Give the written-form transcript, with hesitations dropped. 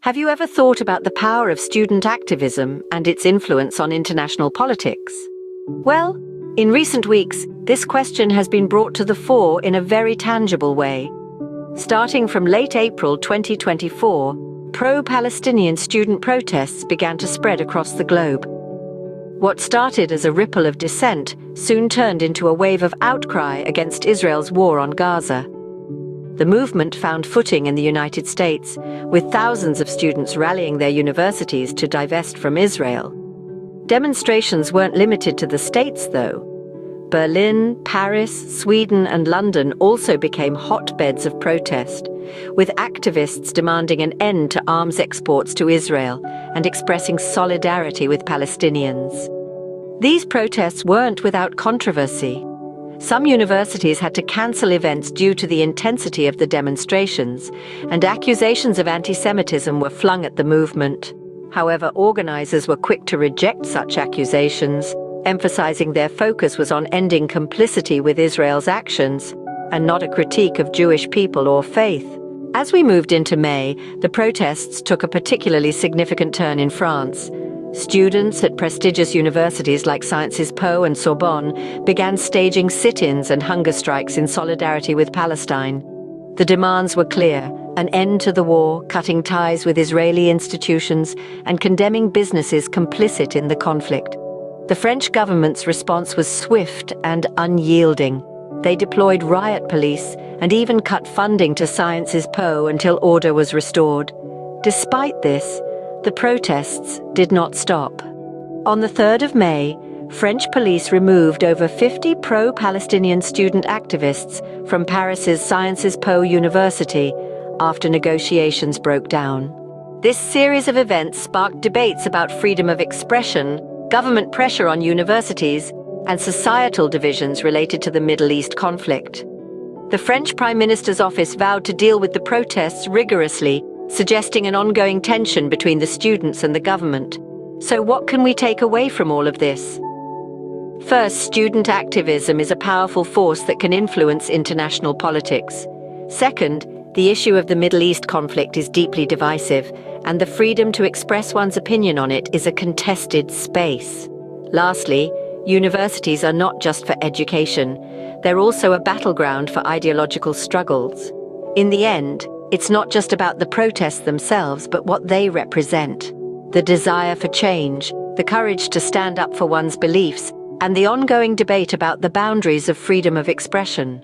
Have you ever thought about the power of student activism and its influence on international politics? Well, in recent weeks, this question has been brought to the fore in a very tangible way. Starting from late April 2024, pro-Palestinian student protests began to spread across the globe. What started as a ripple of dissent soon turned into a wave of outcry against Israel's war on Gaza. The movement found footing in the United States, with thousands of students rallying their universities to divest from Israel. Demonstrations weren't limited to the States, though. Berlin, Paris, Sweden, and London also became hotbeds of protest, with activists demanding an end to arms exports to Israel and expressing solidarity with Palestinians. These protests weren't without controversy. Some universities had to cancel events due to the intensity of the demonstrations, and accusations of anti-Semitism were flung at the movement. However, organizers were quick to reject such accusations, emphasizing their focus was on ending complicity with Israel's actions, and not a critique of Jewish people or faith. As we moved into May, the protests took a particularly significant turn in France. Students at prestigious universities like Sciences Po and Sorbonne began staging sit-ins and hunger strikes in solidarity with Palestine. The demands were clear: an end to the war, cutting ties with Israeli institutions, and condemning businesses complicit in the conflict. The French government's response was swift and unyielding. They deployed riot police and even cut funding to Sciences Po until order was restored. Despite this, the protests did not stop. On the 3rd of May, French police removed over 50 pro-Palestinian student activists from Paris's Sciences Po University after negotiations broke down. This series of events sparked debates about freedom of expression, government pressure on universities, and societal divisions related to the Middle East conflict. The French Prime Minister's office vowed to deal with the protests rigorously, suggesting an ongoing tension between the students and the government. So what can we take away from all of this? First, student activism is a powerful force that can influence international politics. Second, the issue of the Middle East conflict is deeply divisive, and the freedom to express one's opinion on it is a contested space. Lastly, universities are not just for education. They're also a battleground for ideological struggles. In the end, it's not just about the protests themselves, but what they represent. The desire for change, the courage to stand up for one's beliefs, and the ongoing debate about the boundaries of freedom of expression.